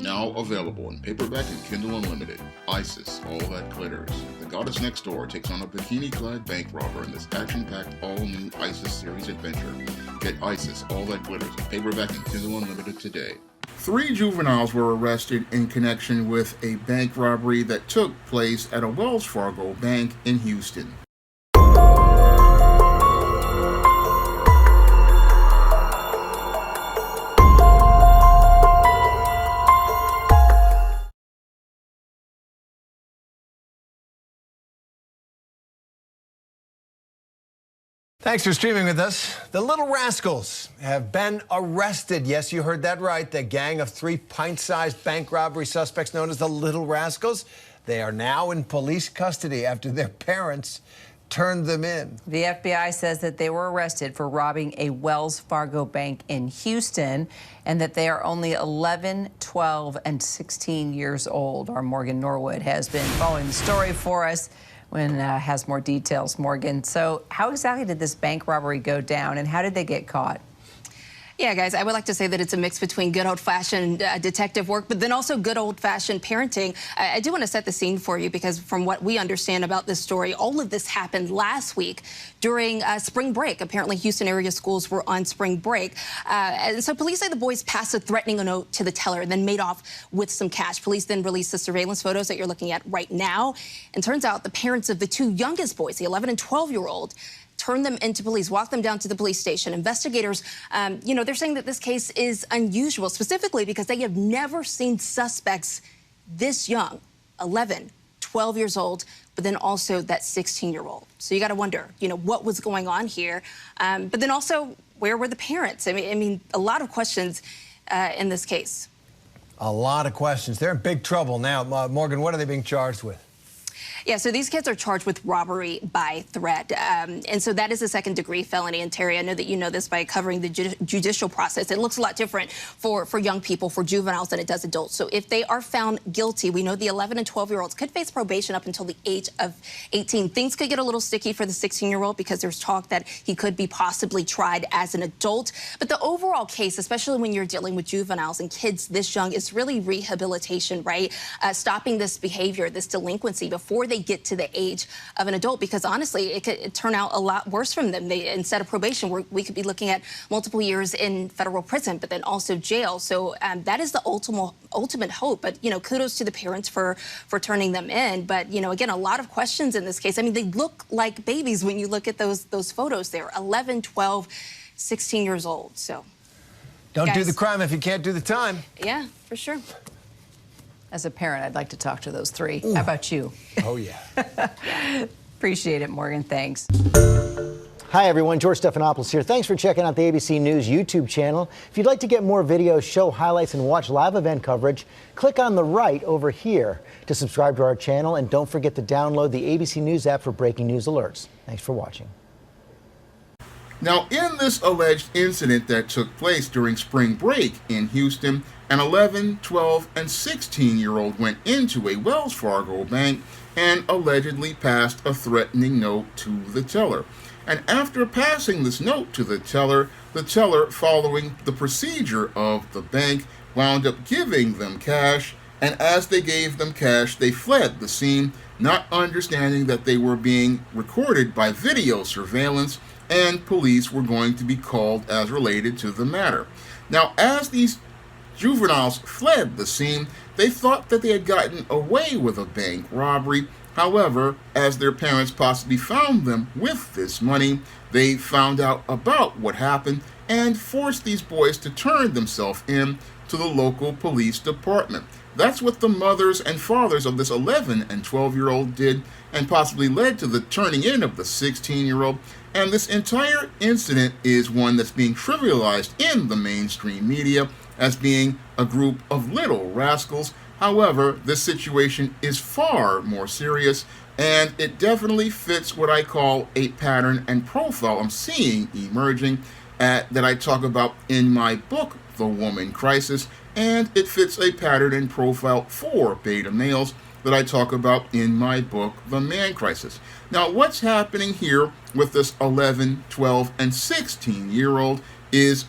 Now available in paperback and Kindle Unlimited. ISIS, All That Glitters. The Goddess Next Door takes on a bikini-clad bank robber in this action-packed all-new ISIS series adventure. Get ISIS, All That Glitters in paperback and Kindle Unlimited today. 3 juveniles were arrested in connection with a bank robbery that took place at a Wells Fargo bank in Houston. Thanks for streaming with us. The Little Rascals have been arrested. Yes, you heard that right. The gang of 3 pint-sized bank robbery suspects known as the Little Rascals. They are now in police custody after their parents turned them in. The FBI says that they were arrested for robbing a Wells Fargo bank in Houston and that they are only 11, 12, and 16 years old. Our Morgan Norwood has been following the story for us and has more details. Morgan, so how exactly did this bank robbery go down and how did they get caught? Yeah, guys, I would like to say that it's a mix between good old-fashioned detective work, but then also good old-fashioned parenting. I do want to set the scene for you because from what we understand about this story, all of this happened last week during spring break. Apparently, Houston area schools were on spring break. And so police say the boys passed a threatening note to the teller and then made off with some cash. Police then released the surveillance photos that you're looking at right now. And turns out the parents of the 2 youngest boys, the 11 and 12-year-old, turned them into police, walked them down to the police station. Investigators, they're saying that this case is unusual, specifically because they have never seen suspects this young, 11, 12 years old, but then also that 16-year-old. So you got to wonder, what was going on here? But then also, where were the parents? I mean, a lot of questions in this case. A lot of questions. They're in big trouble now. Morgan, what are they being charged with? Yeah, so these kids are charged with robbery by threat. And so that is a second-degree felony. And Terry, I know that you know this by covering the judicial process. It looks a lot different for young people, for juveniles, than it does adults. So if they are found guilty, we know the 11 and 12-year-olds could face probation up until the age of 18. Things could get a little sticky for the 16-year-old because there's talk that he could be possibly tried as an adult. But the overall case, especially when you're dealing with juveniles and kids this young, is really rehabilitation, right? Stopping this behavior, this delinquency before they get to the age of an adult, because honestly, it could turn out a lot worse from them. Instead of probation, we could be looking at multiple years in federal prison, but then also jail. So that is the ultimate hope. But, kudos to the parents for turning them in. But, again, a lot of questions in this case. I mean, they look like babies when you look at those photos there, 11, 12, 16 years old. So don't do the crime if you can't do the time. Yeah, for sure. As a parent, I'd like to talk to those 3. Ooh. How about you? Oh, yeah. Appreciate it, Morgan. Thanks. Hi, everyone. George Stephanopoulos here. Thanks for checking out the ABC News YouTube channel. If you'd like to get more videos, show highlights, and watch live event coverage, click on the right over here to subscribe to our channel. And don't forget to download the ABC News app for breaking news alerts. Thanks for watching. Now, in this alleged incident that took place during spring break in Houston, an 11, 12, and 16-year-old went into a Wells Fargo bank and allegedly passed a threatening note to the teller. And after passing this note to the teller, following the procedure of the bank, wound up giving them cash, and as they gave them cash, they fled the scene, not understanding that they were being recorded by video surveillance, and police were going to be called as related to the matter. Now, as these juveniles fled the scene, they thought that they had gotten away with a bank robbery. However, as their parents possibly found them with this money, they found out about what happened and forced these boys to turn themselves in to the local police department. That's what the mothers and fathers of this 11 and 12-year-old did, and possibly led to the turning in of the 16-year-old. And this entire incident is one that's being trivialized in the mainstream media as being a group of little rascals. However, this situation is far more serious, and it definitely fits what I call a pattern and profile I'm seeing emerging that I talk about in my book, The Woman Crisis, and it fits a pattern and profile for beta males that I talk about in my book, The Man Crisis. Now, what's happening here with this 11, 12, and 16-year-old is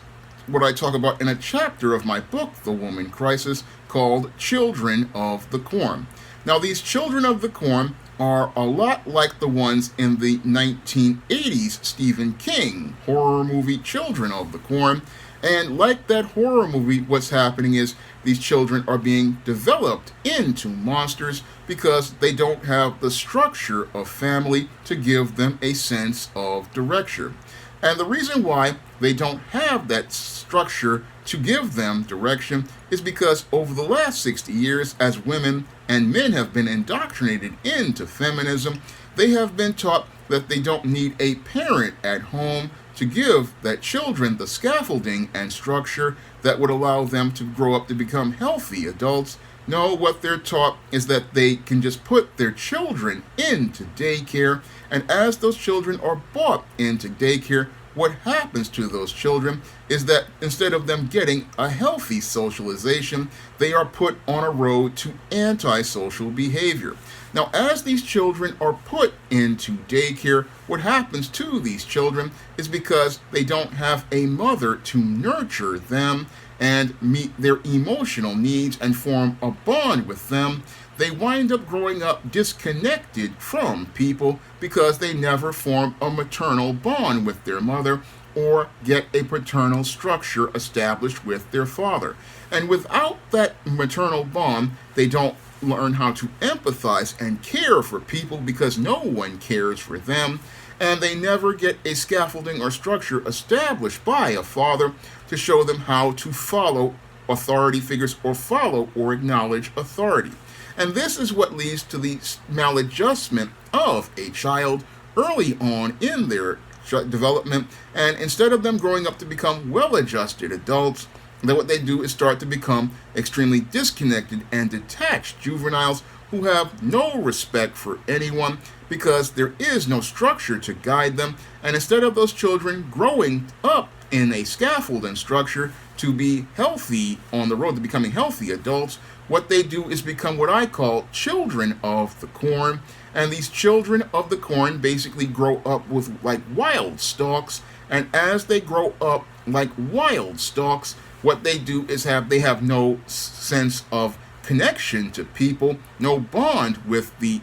what I talk about in a chapter of my book, The Woman Crisis, called Children of the Corn. Now, these Children of the Corn are a lot like the ones in the 1980s Stephen King horror movie Children of the Corn. And like that horror movie, what's happening is these children are being developed into monsters because they don't have the structure of family to give them a sense of direction. And the reason why they don't have that structure to give them direction is because over the last 60 years, as women and men have been indoctrinated into feminism, they have been taught that they don't need a parent at home to give that children the scaffolding and structure that would allow them to grow up to become healthy adults. No, what they're taught is that they can just put their children into daycare, and as those children are brought into daycare, what happens to those children is that instead of them getting a healthy socialization, they are put on a road to antisocial behavior. Now, as these children are put into daycare, what happens to these children is because they don't have a mother to nurture them and meet their emotional needs and form a bond with them, they wind up growing up disconnected from people because they never form a maternal bond with their mother or get a paternal structure established with their father. And without that maternal bond, they don't learn how to empathize and care for people because no one cares for them, and they never get a scaffolding or structure established by a father to show them how to follow authority figures or follow or acknowledge authority. And this is what leads to the maladjustment of a child early on in their development, and instead of them growing up to become well-adjusted adults, then what they do is start to become extremely disconnected and detached juveniles who have no respect for anyone because there is no structure to guide them. And instead of those children growing up in a scaffold and structure to be healthy on the road to becoming healthy adults, what they do is become what I call children of the corn. And these children of the corn basically grow up with like wild stalks. And as they grow up like wild stalks, what they do is they have no sense of connection to people, no bond with the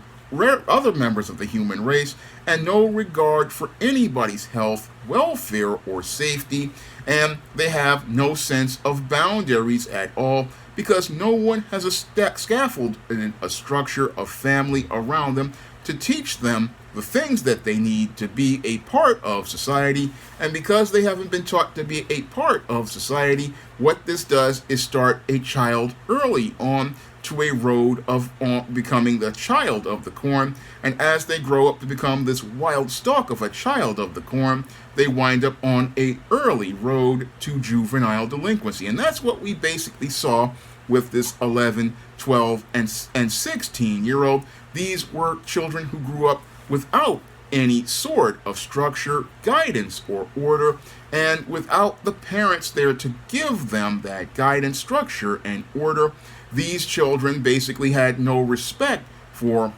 other members of the human race, and no regard for anybody's health, welfare, or safety. And they have no sense of boundaries at all because no one has a scaffold and a structure of family around them to teach them the things that they need to be a part of society. And because they haven't been taught to be a part of society, what this does is start a child early on to a road of becoming the child of the corn. And as they grow up to become this wild stalk of a child of the corn, they wind up on a early road to juvenile delinquency. And that's what we basically saw with this 11, 12, and 16-year-old. These were children who grew up without any sort of structure, guidance, or order, and without the parents there to give them that guidance, structure, and order. These children basically had no respect for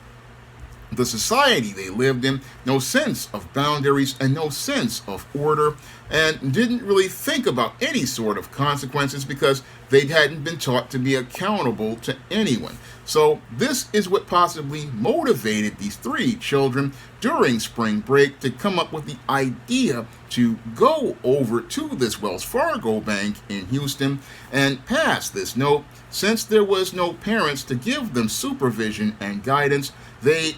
the society they lived in, no sense of boundaries, and no sense of order, and didn't really think about any sort of consequences because they hadn't been taught to be accountable to anyone. So this is what possibly motivated these three children during spring break to come up with the idea to go over to this Wells Fargo bank in Houston and pass this note. Since there was no parents to give them supervision and guidance, they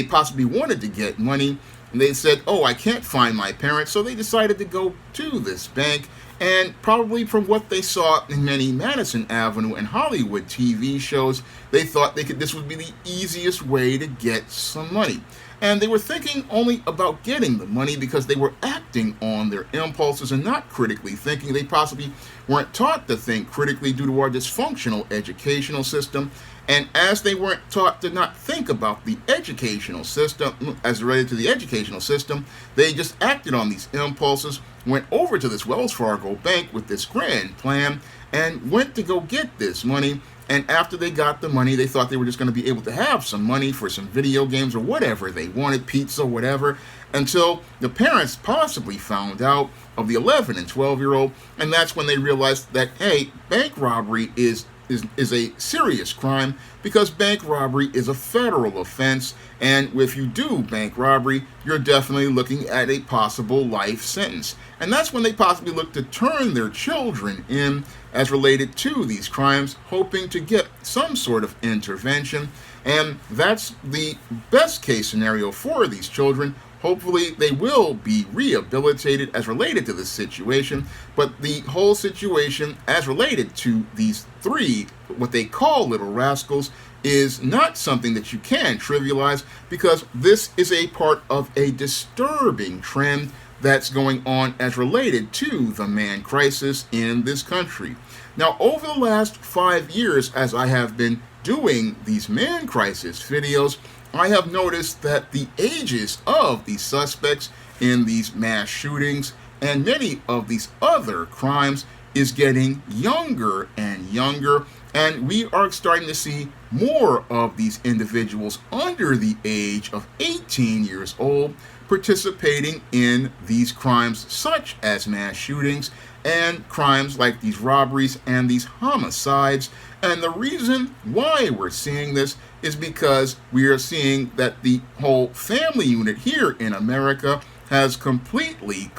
possibly wanted to get money. And they said, oh, I can't find my parents. So they decided to go to this bank. And probably from what they saw in many Madison Avenue and Hollywood TV shows, they thought this would be the easiest way to get some money. And they were thinking only about getting the money because they were acting on their impulses and not critically thinking. They possibly weren't taught to think critically due to our dysfunctional educational system. And as they weren't taught to not think about the educational system, as related to the educational system, they just acted on these impulses, went over to this Wells Fargo bank with this grand plan, and went to go get this money. And after they got the money, they thought they were just going to be able to have some money for some video games or whatever they wanted, pizza, whatever, until the parents possibly found out of the 11 and 12-year-old. And that's when they realized that, hey, bank robbery is is a serious crime because bank robbery is a federal offense, and if you do bank robbery, you're definitely looking at a possible life sentence. And that's when they possibly look to turn their children in as related to these crimes, hoping to get some sort of intervention. And that's the best case scenario for these children. Hopefully they will be rehabilitated as related to this situation, but the whole situation as related to these three, what they call little rascals, is not something that you can trivialize, because this is a part of a disturbing trend that's going on as related to the man crisis in this country. Now, over the last 5 years, as I have been doing these man crisis videos, I have noticed that the ages of these suspects in these mass shootings and many of these other crimes is getting younger and younger, and we are starting to see more of these individuals under the age of 18 years old participating in these crimes, such as mass shootings and crimes like these robberies and these homicides. And the reason why we're seeing this is because we are seeing that the whole family unit here in America has completely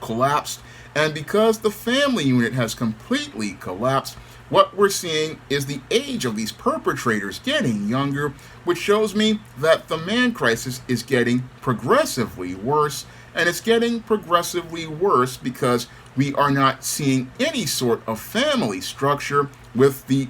collapsed. And because the family unit has completely collapsed, what we're seeing is the age of these perpetrators getting younger, which shows me that the man crisis is getting progressively worse. And it's getting progressively worse because we are not seeing any sort of family structure with the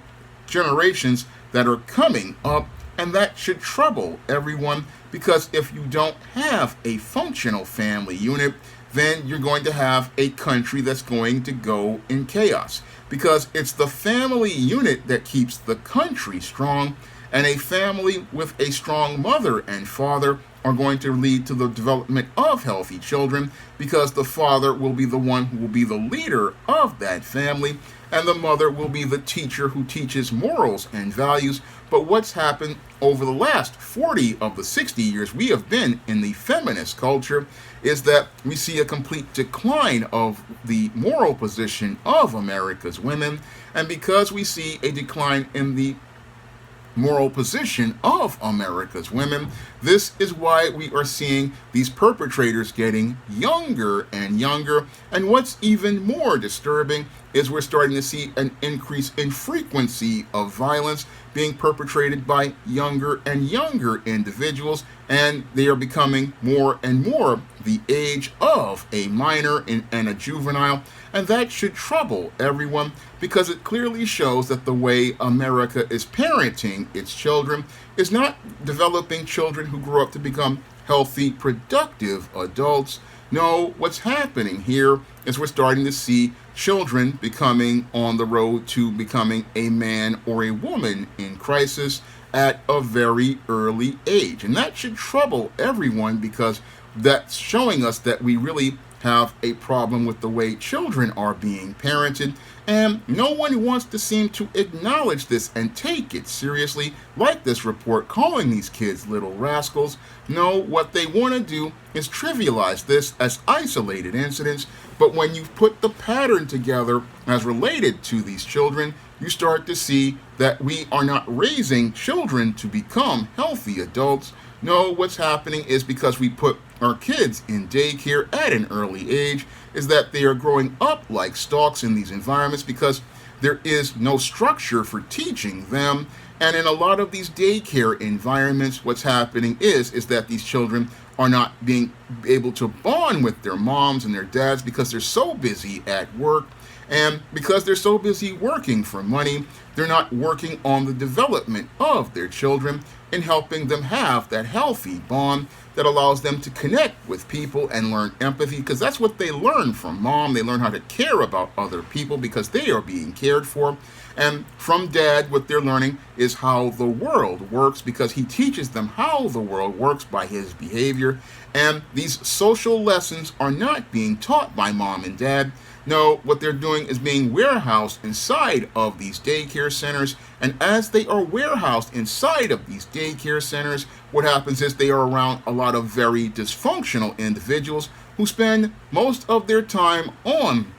generations that are coming up, and that should trouble everyone, because if you don't have a functional family unit, then you're going to have a country that's going to go in chaos, because it's the family unit that keeps the country strong, and a family with a strong mother and father are going to lead to the development of healthy children, because the father will be the one who will be the leader of that family, and the mother will be the teacher who teaches morals and values. But what's happened over the last 40 of the 60 years we have been in the feminist culture is that we see a complete decline of the moral position of America's women, and because we see a decline in the moral position of America's women, this is why we are seeing these perpetrators getting younger and younger. And what's even more disturbing is we're starting to see an increase in frequency of violence being perpetrated by younger and younger individuals, and they are becoming more and more the age of a minor and a juvenile. And that should trouble everyone, because it clearly shows that the way America is parenting its children is not developing children who grow up to become healthy, productive adults. No, what's happening here is we're starting to see children becoming on the road to becoming a man or a woman in crisis at a very early age. And that should trouble everyone, because that's showing us that we really have a problem with the way children are being parented, and no one wants to seem to acknowledge this and take it seriously, like this report calling these kids little rascals. No, what they want to do is trivialize this as isolated incidents, but when you put the pattern together as related to these children, you start to see that we are not raising children to become healthy adults. No, what's happening is because we put our kids in daycare at an early age, is that they are growing up like stalks in these environments because there is no structure for teaching them. And in a lot of these daycare environments, what's happening is that these children are not being able to bond with their moms and their dads because they're so busy at work. And because they're so busy working for money, they're not working on the development of their children and helping them have that healthy bond that allows them to connect with people and learn empathy, because that's what they learn from mom. They learn how to care about other people because they are being cared for. And from dad, what they're learning is how the world works, because he teaches them how the world works by his behavior. And these social lessons are not being taught by mom and dad. No, what they're doing is being warehoused inside of these daycare centers. And as they are warehoused inside of these daycare centers, what happens is they are around a lot of very dysfunctional individuals who spend most of their time on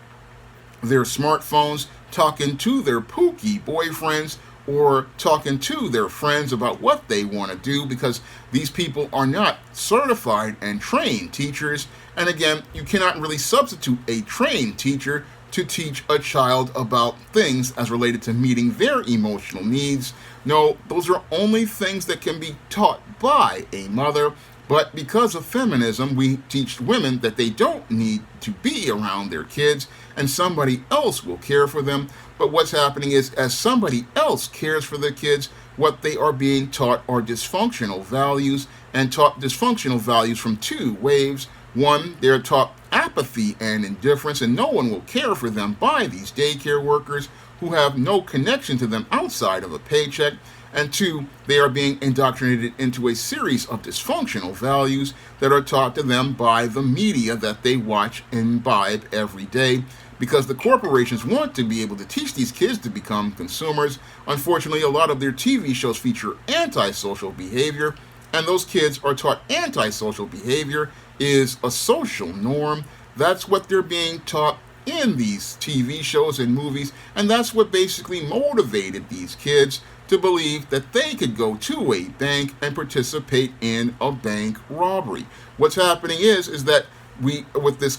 their smartphones talking to their pookie boyfriends or talking to their friends about what they want to do, because these people are not certified and trained teachers. And again, you cannot really substitute a trained teacher to teach a child about things as related to meeting their emotional needs. No, those are only things that can be taught by a mother. But because of feminism, we teach women that they don't need to be around their kids and somebody else will care for them. But what's happening is, as somebody else cares for the kids, what they are being taught are dysfunctional values, and taught dysfunctional values from two waves. One, they're taught apathy and indifference, and no one will care for them by these daycare workers who have no connection to them outside of a paycheck. And two, they are being indoctrinated into a series of dysfunctional values that are taught to them by the media that they watch and imbibe every day, because the corporations want to be able to teach these kids to become consumers. Unfortunately, a lot of their TV shows feature antisocial behavior, and those kids are taught antisocial behavior is a social norm. That's what they're being taught in these TV shows and movies, and that's what basically motivated these kids to believe that they could go to a bank and participate in a bank robbery. What's happening is that with this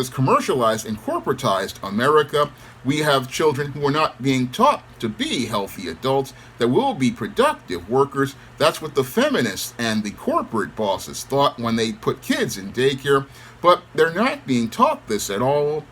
commercialized and corporatized America, we have children who are not being taught to be healthy adults that will be productive workers. That's what the feminists and the corporate bosses thought when they put kids in daycare, but they're not being taught this at all,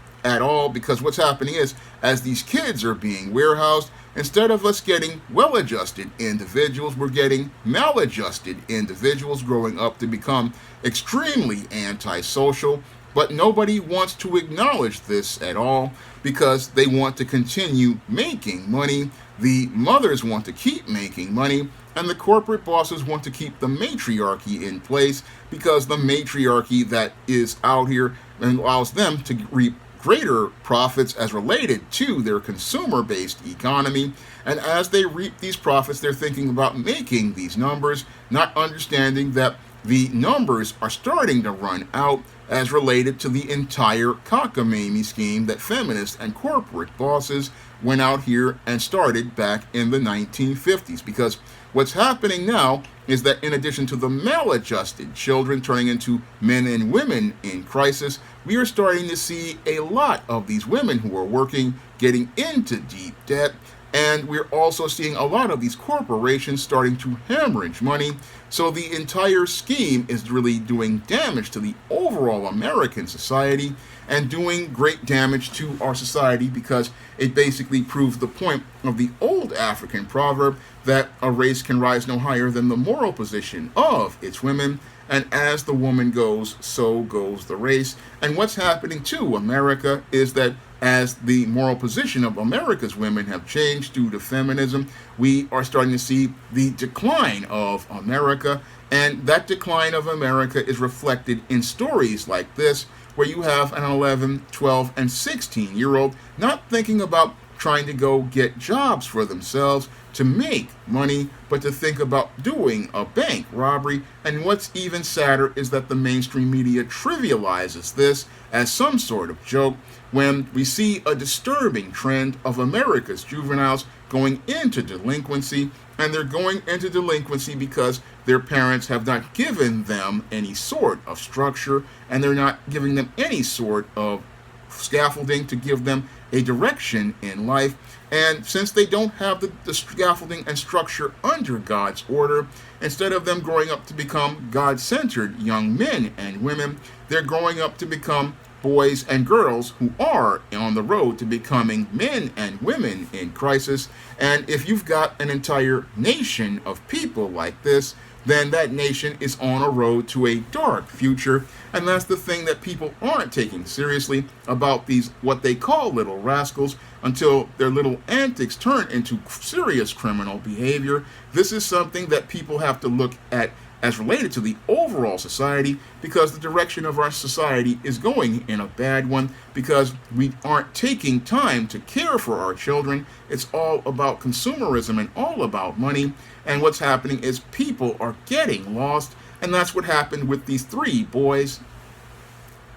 because what's happening is, as these kids are being warehoused, instead of us getting well-adjusted individuals, we're getting maladjusted individuals growing up to become extremely antisocial. But nobody wants to acknowledge this at all, because they want to continue making money. The mothers want to keep making money, and the corporate bosses want to keep the matriarchy in place, because the matriarchy that is out here allows them to reap greater profits as related to their consumer-based economy. And as they reap these profits, they're thinking about making these numbers, not understanding that the numbers are starting to run out as related to the entire cockamamie scheme that feminists and corporate bosses went out here and started back in the 1950s. Because what's happening now is that in addition to the maladjusted children turning into men and women in crisis, we are starting to see a lot of these women who are working getting into deep debt. And we're also seeing a lot of these corporations starting to hemorrhage money. So the entire scheme is really doing damage to the overall American society and doing great damage to our society, because it basically proves the point of the old African proverb that a race can rise no higher than the moral position of its women. And as the woman goes, so goes the race. And what's happening to America is that as the moral position of America's women have changed due to feminism, we are starting to see the decline of America. And that decline of America is reflected in stories like this, where you have an 11, 12, and 16-year-old not thinking about trying to go get jobs for themselves to make money, but to think about doing a bank robbery. And what's even sadder is that the mainstream media trivializes this as some sort of joke, when we see a disturbing trend of America's juveniles going into delinquency. And they're going into delinquency because their parents have not given them any sort of structure, and they're not giving them any sort of scaffolding to give them a direction in life. And since they don't have the scaffolding and structure under God's order, instead of them growing up to become God-centered young men and women, they're growing up to become boys and girls who are on the road to becoming men and women in crisis. And if you've got an entire nation of people like this, then that nation is on a road to a dark future. And that's the thing that people aren't taking seriously about these, what they call little rascals, until their little antics turn into serious criminal behavior. This is something that people have to look at as related to the overall society, because the direction of our society is going in a bad one, because we aren't taking time to care for our children. It's all about consumerism and all about money. And what's happening is people are getting lost. And that's what happened with these three boys.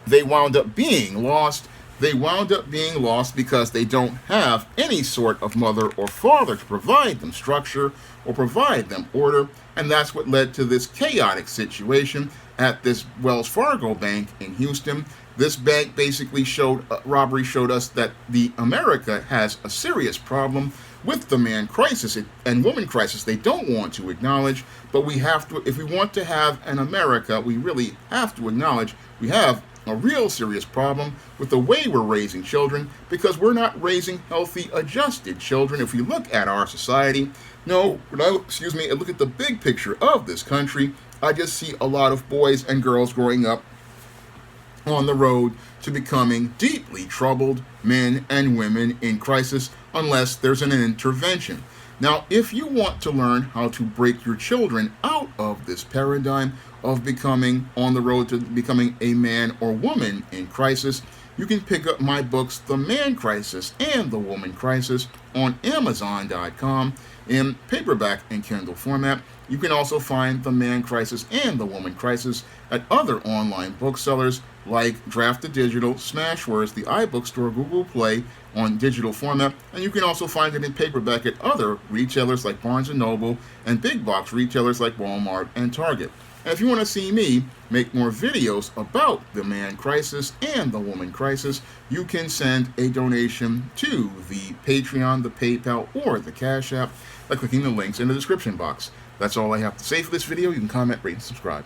They wound up being lost they wound up being lost because they don't have any sort of mother or father to provide them structure or provide them order, and that's what led to this chaotic situation at this Wells Fargo bank in Houston. This bank basically robbery showed us that America has a serious problem with the man crisis and woman crisis they don't want to acknowledge, but we have to, if we want to have an America, we really have to acknowledge we have a real serious problem with the way we're raising children, because we're not raising healthy, adjusted children. If we look at our society, look at the big picture of this country, I just see a lot of boys and girls growing up on the road to becoming deeply troubled men and women in crisis unless there's an intervention. Now, if you want to learn how to break your children out of this paradigm of becoming on the road to becoming a man or woman in crisis, you can pick up my books, The Man Crisis and The Woman Crisis, on Amazon.com in paperback and Kindle format. You can also find The Man Crisis and The Woman Crisis at other online booksellers like Draft to Digital, Smashwords, the iBookstore, Google Play on digital format, and you can also find it in paperback at other retailers like Barnes & Noble and big box retailers like Walmart and Target. And if you want to see me make more videos about the man crisis and the woman crisis, you can send a donation to the Patreon, the PayPal, or the Cash App by clicking the links in the description box. That's all I have to say for this video. You can comment, rate, and subscribe.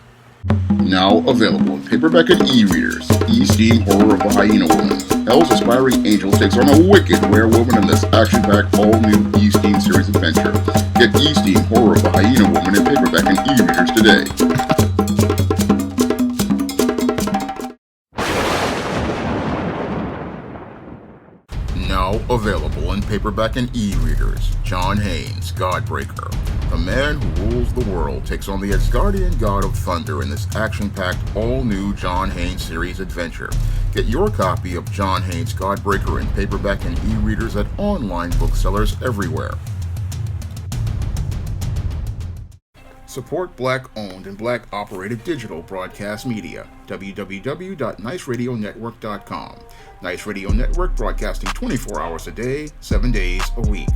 Now available in paperback and e-readers, E-Steam Horror of the Hyena Woman. Hell's aspiring angel takes on a wicked werewolf in this action-packed all-new E-Steam series adventure. Get E-Steam Horror of the Hyena Woman in paperback and e-readers today. Now available in paperback and e-readers, John Haynes, Godbreaker. The man who rules the world takes on the Asgardian god of thunder in this action-packed, all-new John Haynes series adventure. Get your copy of John Haynes, Godbreaker in paperback and e-readers at online booksellers everywhere. Support Black-owned and Black-operated digital broadcast media. www.niceradionetwork.com. Nice Radio Network, broadcasting 24 hours a day, 7 days a week.